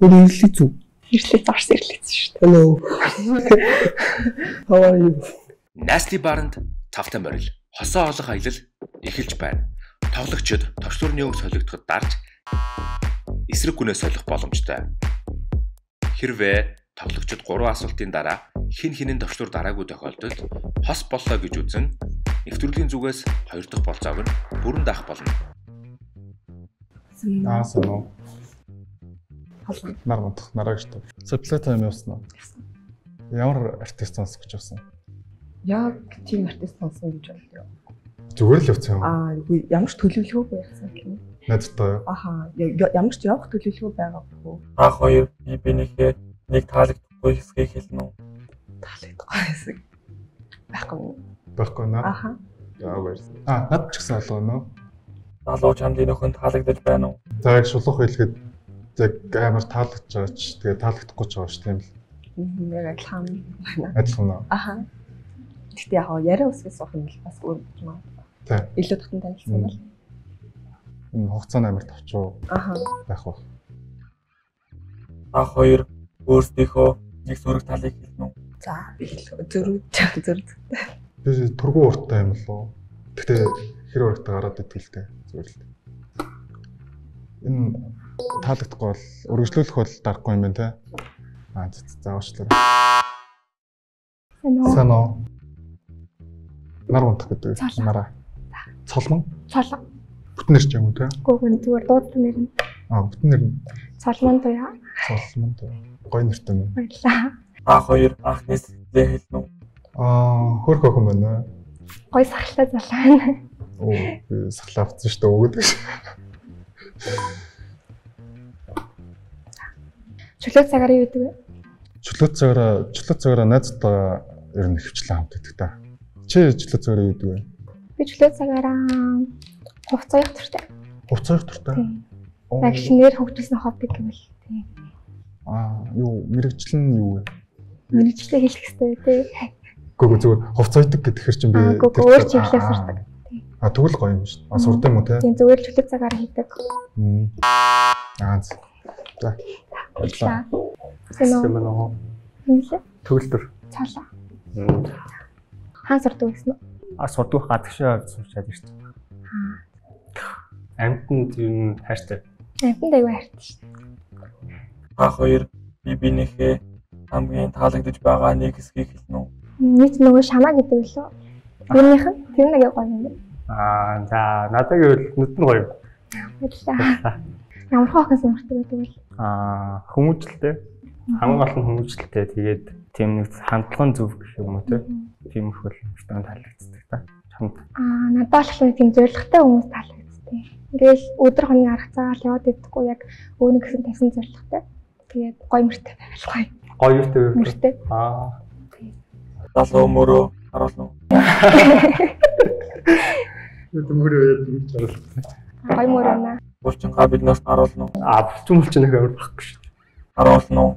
Ирлиц үү? Ирлиц орс ирлиц шүү дээ. Hello. How are you? Nasty Bar-нд тавтай морил, хосоо олох аялал эхэлж байна. Тоглогчид товчлуурны өг солигдоход дарж эсрэг гүнээ солих боломжтой. Хэрвээ тоглогчид 3 асуултын дараа хэн хинэн товчлуур дараагүй тохиолдолд хос боллоо гэж үзэн нэвтрүүлгийн зүгээс 2 дахь болцоог нь бүрэн даах болно. Санаа. Нар гэж тав. Supply time явсан уу? Ямар артист сонсох гэж байсан? Яг тийм артист сонсон гэж бодлоо. Зүгээр л явсан юм. Үгүй ямар ч төлөвлөгөөгүй явсан гэнэ. Найзтай юу? Ямар ч явах төлөвлөгөө байгаагүй. Хоёр бинийхээ нэг таалагдахгүй хэсгийг хэлнэ үү? Таалагдахгүй хэсэг байхгүй наа. Яа баяр. Над ч гэсэн олгоно. Залуу чамдын нөхөнд таалагдаж байна уу? За яг шулуух хэлэхэд яг амар таалагдж байгаа ч тэгээ таалагдахгүй ч байгаа ш тийм л. Яг Адилхан наа. Гэхдээ яг яриа үсгээс суух юм л бас өөр юм аа. Тийм. Илүү татан танилцсан бол. Энэ хугацааны амар тавчуу. Байх ба. Хоёр өөрсдийнхөө нэг зураг талыг хэлнэ үү? За би зөрүүд. Би тургуу урттай юм л уу. Гэхдээ хэр урагтай гараад идэлтэй зүгээр л. Энэ таалагдахгүй бол үргэлжлүүлэх бол дарахгүй юм байна те. Заавчлаа. Санаа. Нар унтах гэдэг. Нараа. Цолмон. Бүтэн нэр ч юм уу те? Гүн зүгээр дуудсан нэр нь. Бүтэн нэр нь. Цолмон туяа. Цолмон туяа. Гоё нэртэй юм. Баярлаа. Хоёр анхны сэтгэлээ хэлнэ үү? Хөрх охин байна. Гоё сахалтай залаа. Би сахал авсан шүү дээ өгөөд. Чөлөө цагаар юу гэдэг вэ? Чөлөө цагаараа найзтайгаа ер нь хөвчлэн хамт идэх та. Чи чөлөө цагаараа юу гэдэг вэ? Би чөлөө цагаараа хувцас уях туртай. Хувцас уях туртай? Яг шинээр хөгжүүлсэн хобби гэвэл тийм. Юу мэрэгчлэн юу вэ? Мэрэгчлээ хийх хэрэгтэй тий. Гүг зүгээр хувцас уйдаг гэхээр чинь би өөр чиглэлээр сурдаг. Тэгвэл гоё юм шүү. Сурдаг юм уу те? Тийм зүгээр чөлөө цагаараа хийдэг. За. Баярлалаа. Сэмэнөө. Төгөлдөр. Цаалаа. Хаан сурдаг гэсэн үү? Сурдаг гадагшаа сурчаад ирсэн. Амтнд юу хайртай? Амтнд аягүй хайртай шүү. Хоёр бинийхээ хамгийн таалагдж байгаа нэг хэсгийг хэлнэ үү? Нийт нөгөө шамаа гэдэг лөө. Тэрнийх нь тэр нэг гоё юм байна. За надад гэвэл нүд нь гоё. Баярлалаа. Ямар хоохон сонирхдаг гэдэг вэ? Хүмүүжлэлтэй. Хамгийн гол нь хүмүүжлэлтэй. Тэгээд тийм нэг хандлагын зөв гэх юм уу те. Тийм их бол өөртөө таалагддаг та. Чамд. Надад болохоор тийм зоригтой хүмүүс таалагддаг. Ингээл өдөр хоногийн арга цагаал яваад идэггүй яг өөрийн гэсэн тавьсан зоригтой. Тэгээд гоё мөртэй байвал гоё. Гоё мөртэй. Мөртэй. Залуу мөрөө харуулна уу? Мөрөө яд юм чарал. Гоё мөрөө. Булчингаа биднээс харуулна уу? Булчин нэг амар байхгүй шүү. Харуулна уу?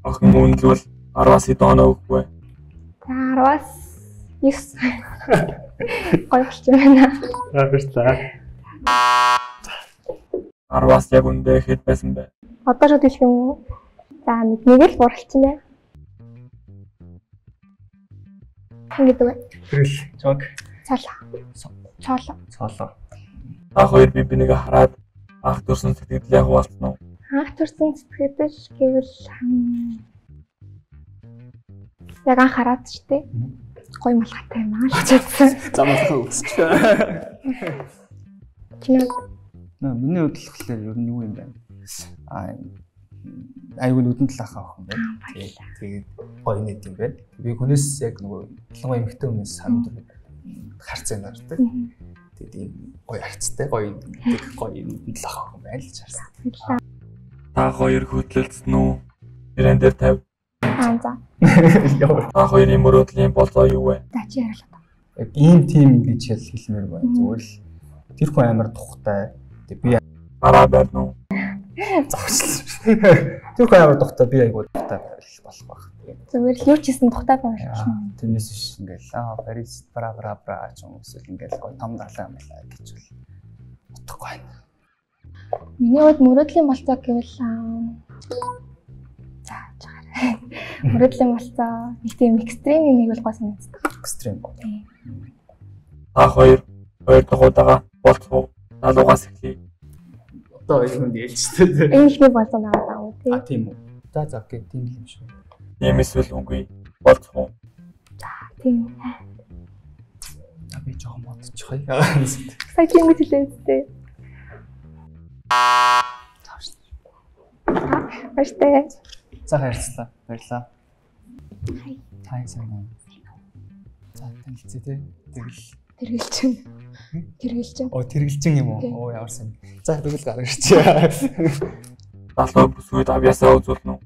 Охин мөнлөл 10-аас доноо өгвэ. За 10-аас 9. Гоё болч байна. Баярлалаа. 10-аас яг үндэ хэд байсан бэ? Одоо шууд хэлэх юм уу? За нэг л буралчихна. Ингэдэг вэ? Тэрэл, чог. Цоолоо. Хоёр бинийгээ хараад анх төрсөн сэтгэл яг болсноо. Анх төрсөн сэтгэл гэвэл яг анх хараад ч тий. Гоё малгайтай юм аа л чадсан. Замаасаа үсч. Чиний миний хувьд л гэхлээр ер нь юу юм бэ? Айгүй нүдэн талаахаа охин байна. Тэгээд гоё нэг юм байна. Би хүнээс яг нөгөө ялангуяа эмэгтэй хүнээс санд харцаа нардаг. Тэгээд ийм гоё харцтай, гоё нүдэн талаахаа охин байна л чарсан. Та хоёр хөдлөлдсөн үү? Ирэн дээр тавь. За. Та хоёрын мөрөөдлийн болоо юу вэ? За чи яриалаа. Яг ийм тим гэж хэлмээр байна. Зүгээр л тэр хүн амар тухтай. Тэгээд би бараа байна уу? зогслоо. Тэр хоёр духтай би айгуу духтай болох байх. Зүгээр л юу ч хийсэн тухтай байх юм. Тэрнээс биш ингээл Парис бра ч юм эсвэл ингээл гоё том далаа мэлээ гэж бол утгагүй байна. Миний хувьд мөрөөдлийн болцоо гэвэл мөрөөдлийн болцоо нэг тийм экстремийн нэг бол гоо санагддаг. Экстрем. Та хоёр дахь удаага болцоо залуугаас эхлэе. Одоо энэ нь ээлжтэй. Энэ ихний болцоо наваа тий. Тийм үү. За окей, тийм юм шүү. Тийм эсвэл үгүй болцоо. Тийм. Би жоохон бодчихъя. Сая тийм гэж хэлээдтэй. Баяртай. За хайрлалаа. Баярлалаа. Хай сайн. За танилцъя тий. Тэргэлчин. Оо тэргэлчин юм уу? Оо ямар сайн. За тэгвэл гараа ирчихье. Залуу бүсгүйд авьяасаа үзүүлнэ үү?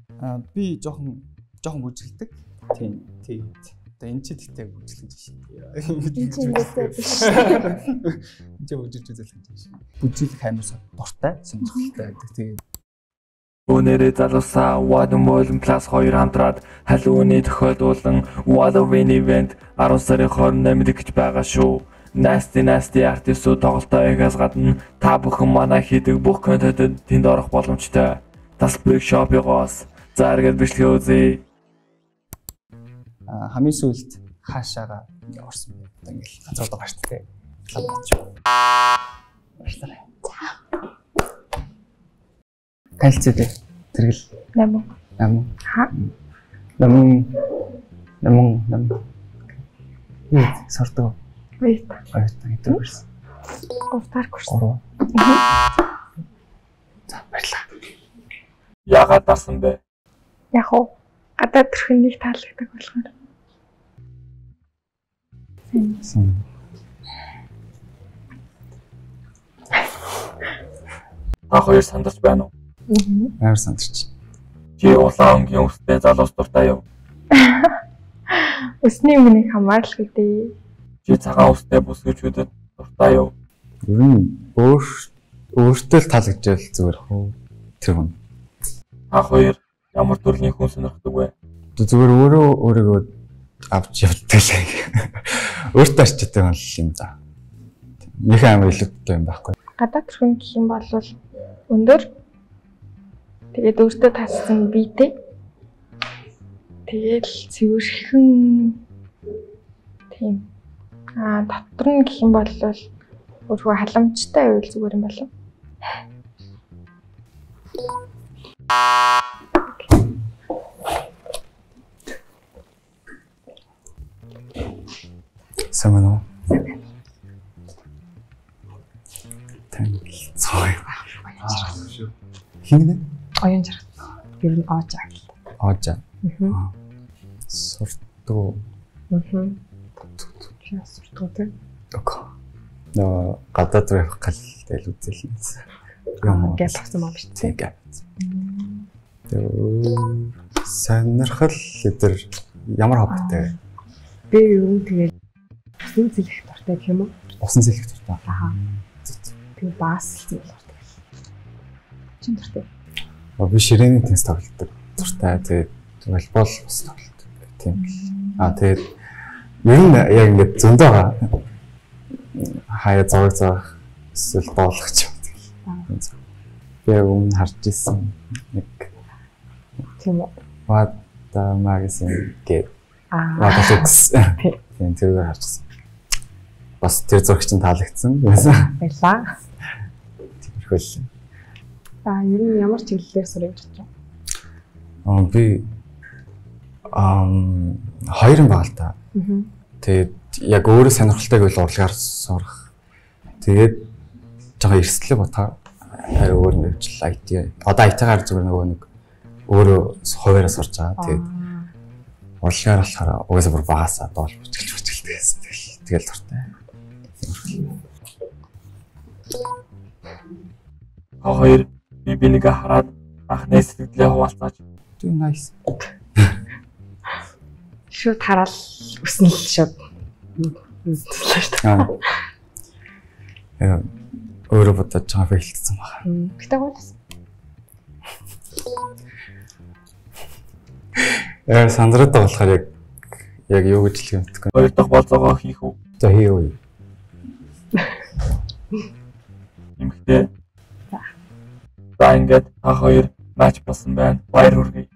Би жоохон бүжгэлдэг. Тийм. Одоо энэ ч тэгтээ бүжгэлж шин. Энэ ч ингэсэн биш. Энд ч бүжгэлж үзүүлэх гэж шин. Бүжгэлэх амарсаа дуртай, сонирхолтой байдаг. Тэгээд Өнөөдөр залуусаа Watermelon Plus 2 хамтраад халууны тохиолдуулан Halloween event 10 сарын 28-нд гэж байгаа шүү. Nasty artist-ууд тоглолтоо ягаас гадна та бүхэн манай хийдэг бүх контентэд тэнд орох боломжтой. Tas Brick Shop-игоос заргал бичлэгээ үзье. Хамгийн сүүлд хаашаага орсон бэ? Одоо ингээл ганцаар гарч тээ. Ламч. Баярлалаа. Танилцъя дээ. Тэргэл. Намуу. Ха. Намуу. Сордог. Вait. Хэдэн курс? 3 дахь курс. 3. За баярлалаа. Яагаад дарсан бэ? Яг уу гадаад төрхөн нэг таалагддаг болохоор. Та хоёр сандарч байна уу? Амар сандарч. Чи улаангийн өстэй залуус дуртай юу? Өсний өмнө хамаарал гэдэг. Чи цагаан өстэй бүсгүйчүүдэд дуртай юу? Ер нь өөртөө л таалагдчихвал зүгээр хөө. Тэр хүн. Та хоёр ямар төрлийн хүн сонирхдаг вэ? Зүгээр өөрийгөө авч явдаг л. Өөртөө арчдаг юм за. Нэг амар илүүтэй юм байхгүй. Гадаад төрхөн гэх юм бол өндөр тэгээд өөртөө таасан биетэй. Тэгээд цэвэрхэн тийм. Дотор нь гэх юм бол өөрхөө халамжтай байвал зүгээр юм болов. Самано. Танилцъя. Хинэ? Оюун жаргал. Ер нь оож байгаа. Оожа. Суртуу. Суртуу тийм. Окей. Но гадаад руу гал тэл үзэл. Юм. Гэт авсан юм биш тийм. Тэг. Сонирхол өдр ямар хоббитэй вэ? Би ер нь тэгээд усан зэлэх дуртай гэх юм уу? Усан зэлэх дуртай. Аа. Би бас зэлэх дуртай. Чин дуртай. Би ширээний теннис тоглодог дуртай. Тэгээд волейбол бас тоглодог. Тийм. Тэгээд ер нь яг ингэ зөндөө хаяа зураг эсвэл дуулгач юм. Би өмнө харж ирсэн нэг тийм үү. Вата магазин гээд Ваталекс. Тийм тэрийг харчихсан. Бас тэр зураг чинь таалагдсан. Баярлаа. Хөл. Ер нь ямар чиглэлээр сурах гэж байна? Би хоёр юм байна л та. Тэгээд яг өөрөө сонирхолтойг бол урлагаар сурах. Тэгээд жоо эрсдлээ ботаа арай өөр нэгжил IT. Одоо IT-гаар зүгээр нэг өөрөө хуваараа сурж байгаа. Тэгээд урлагаар болохоор угаасаа бүр багасаа доол бүжгэлдэг байсан. Тэгэл дуртай. Хоёр би нэг хараад анхны сэтгэлээ хуваалцаач. Too nice. Шууд хараал үснэ л шууд. Өөрөө бодож байгаа хэлцсэн байна. Гэтэ гоолс. Яа сандраад болохоор яг юу гэж хэлэх юм бэ? Хоёр дахь болцоогоо хийх үү? За хийе. Эмхтэй. За ингээд та хоёр матч болсон байна. Баяр хүргэе.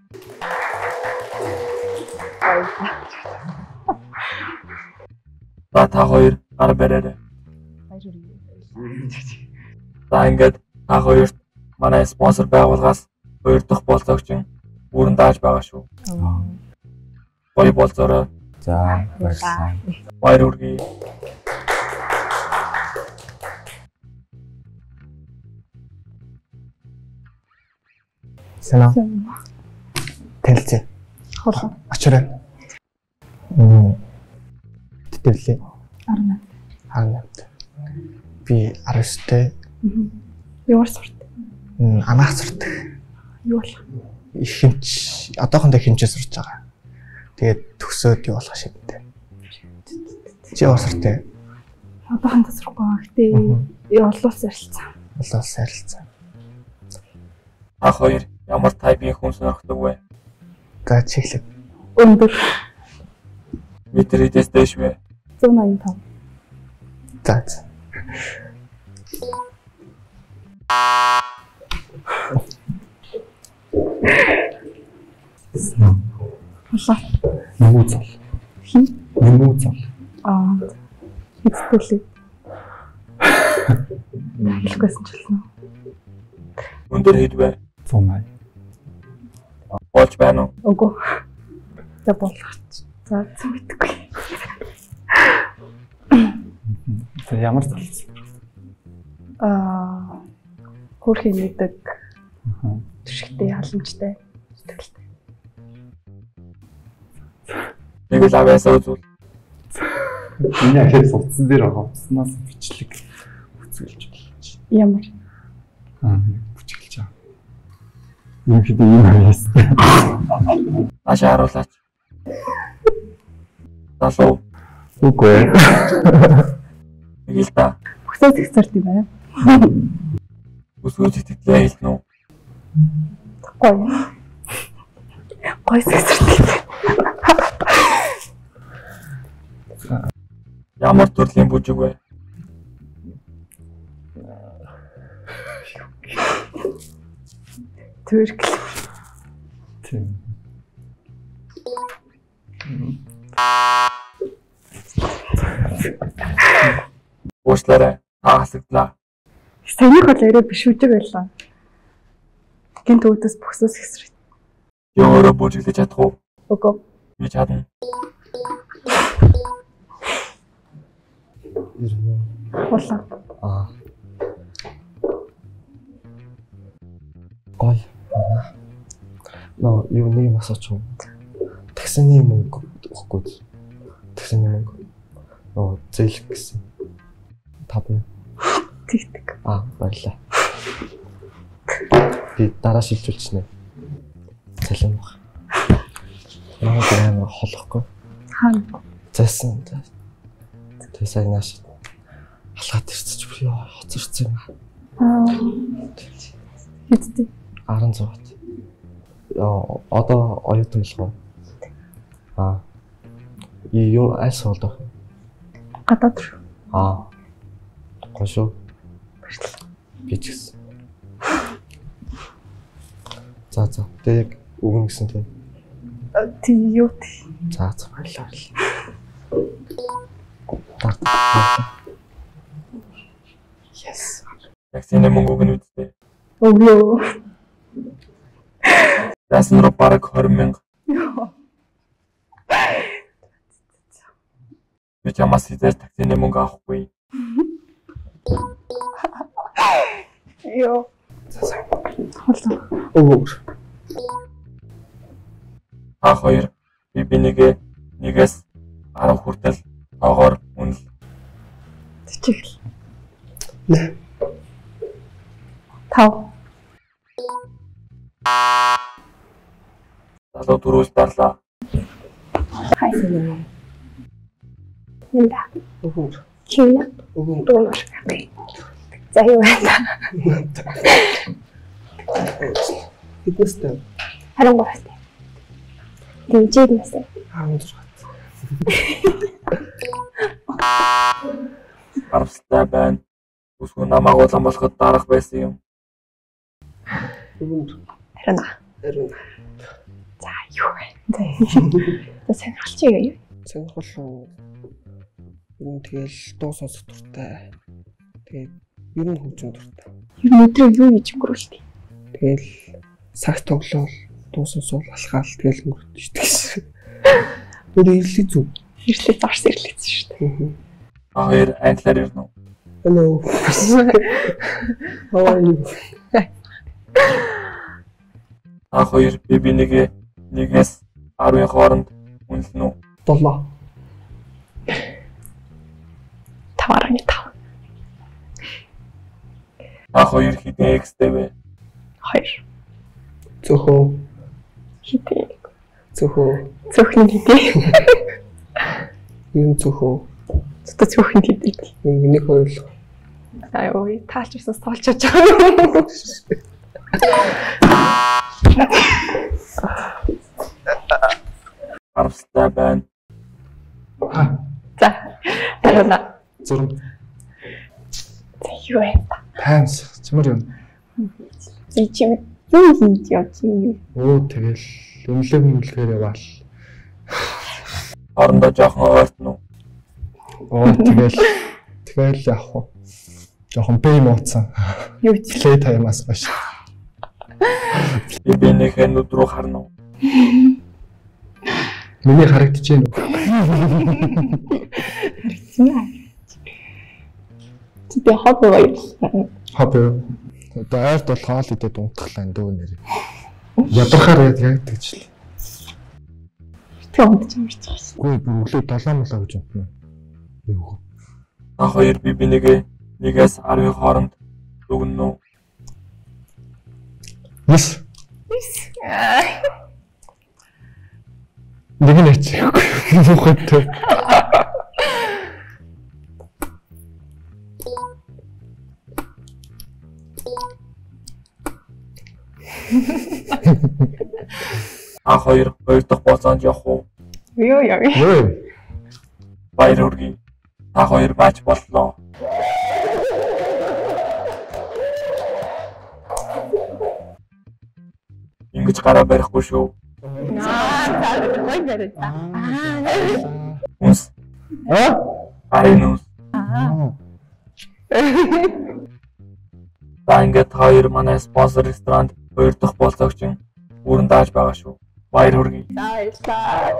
За та хоёр гар бариарай. Баяр хүргэе. За ингээд та хоёрт манай спонсор байгууллагаас хоёр дахь болцоогч бүрэн дааж байгаа шүү. Гоё болцоороо. За баярлалаа. Баяр хүргэе. Санаа. Танилцъя. Хоолоо. Очроо. Тэтгэвлээ. 18. Би 19-тэй. Ямар сурт? Анаах сурдаг. Юу болох? Их хэмж одоохондоо хэмжээ сурж байгаа. Тэгээд төгсөөд юу болох шийдтэй. Чи ямар суртай? Одоохондоо сурахгүй байгаа. Гэтэ олон улс ярилцсан. Олон улс ярилцсан. Та хоёр ямар тайпын хүн сонирхдаг вэ? За чиглэг. Өндөр Метр эдэс дэш вэ? 185. За. Хоолоо. Нэмүүцэл. Хин? Нэмүүцэл. Хэцүүлээ. Хэлэхгүйсэн ч болно. Өндөр хэд вэ? 180. Болж байна уу? Үгүй. За болгоч. За зүгтгүй. За ямар залс? Хөрхийн нэгдэг. Түшигтэй халамжтай. Сэтгэлтэй. Нэг л авьяасаа үзүүл. Энэ ахиас утсан дээр хавцснаас бичлэг үзүүлж болж. Ямар? Бүжиглэж байгаа. Юм хэд юм авьяастай. Ашаа харуулаач. Залуу. Үгүй. Нэг л та. Бүсээ зэгцэрд юм байна. Үсгүй сэтгэлээ хэлнэ үү? Гоё. Гоё зэгцэрд. Ямар төрлийн бүжиг вэ? Төрк. Тийм. Уушлаарай. Таасагдлаа. Саяных бол арай биш үжиг байлаа. Гинт үүдээс бүсээс хэсрэг. Юу өөрөө бүжиглэж чадах уу? Үгүй. Би чадна. Хоолоо. Гой. Юу нэг юм асууч юм. Таксины мөнгө өгөхгүй. Таксины мөнгө. Зээлэх гэсэн. 5. Тэгдэг. Баярлаа. Би дараа шилжүүлчихнэ. Цалин баг. Намайг амар холохгүй. Хаана? Зайсан. Тэгээ сайн нааш. Халахад ирчих бүр яа хоцорсон юм. Хэдтэй? 16-т. Одоо оюутан болох уу? Юу аль сурд байх вэ? Гадаад руу. Гоё шүү. Баярлалаа. Би ч гэсэн. За. Тэгээ яг өгнө гэсэн тийм. Тэг юу тий. За баярлалаа. Yes. Таксины мөнгө өгнө үстэй. Өглөө. Дасан руу бараг 20,000. Би чамаас хизээс таксины мөнгө авахгүй. Йоо. Хоолоо. Өгөөөр. Та хоёр бибинийгээ 1-ээс 10 хүртэл тоогоор үнэл. Чиглэл. 5. Залуу дөрвөөс дарлаа. Хайсан. Нэнда. Өгөөөр. Чиний. Дөрөв. За юу вэ? Хэднэстэй? Харин гоостой. Дэмжээд нэсэ. 16. Харамсалтай байна. Үсгүй намайг улаан болоход дарах байсан юм. Харин. За юу вэ? За сонирхолтой юу? Сонирхол юм тэгэл дуу сонсох дуртай. Тэгээд ер нь хөгжим дуртай. Ер нь өдрөө юу гэж өнгөрүүлдэг? Тэгэл сакс тоглоол, дуу сонсвол алхаал тэгэл өнгөрдөг шүү дээ. Өөр ирлээ зүг. Ирлээ орс ирлээсэн шүү дээ. Хоёр англиар ирнэ үү? Hello. How are you? Хоёр нэгээс 10-ын хооронд үнэлнэ үү? 7. 5.5. Хоёр хитэн X-тэй вэ? 2. Зөвхөн Хитэн. Зөвхөн хитээ. Юм зөвхөн. Зөвхөн хитээ. Нэг хоёрлоо. Аюу таалж ирсэн тоолчож байгаа. Харамсалтай байна. За. Тарана. Зурм. Юу вэ? Таймс чимэр юм. Чим юу хийж явж юм? Оо тэгэл үнэлгээр яваал. Орондоо жоохон ойртно уу? Оо тэгэл яах вэ? Жоохон бэй мууцсан. Юу ч плей таймаас гош. Би нөхөр нүд рүү харна уу? Миний харагдаж байна уу? Тэ хобби гоё. Хобби. Одоо айрт бол хоол идээд унтахлаа дөө нэр. Ядрахаар яг тэгчлээ. Тэг унтж амарч байгаа шээ. Үгүй өглөө 7 мөлөө гэж унтна. Юу. Хоёр нэгээс 10-ын хооронд дүгнэнэ үү? 9. Нэг нь ачаагүй. Мухадтай. Хоёр дахь болоонд явах уу? Юу яа. Баяр хүргэе. Хоёр бач боллоо. Ингэж гараа барихгүй шүү. Гоё яриа та. Үнс. Аринус. Ингээд хоёр манай спонсор ресторанд 2 дахь болцоогч бүрэн дааж байгаа шүү. Баяр хүргэе. Баярлалаа.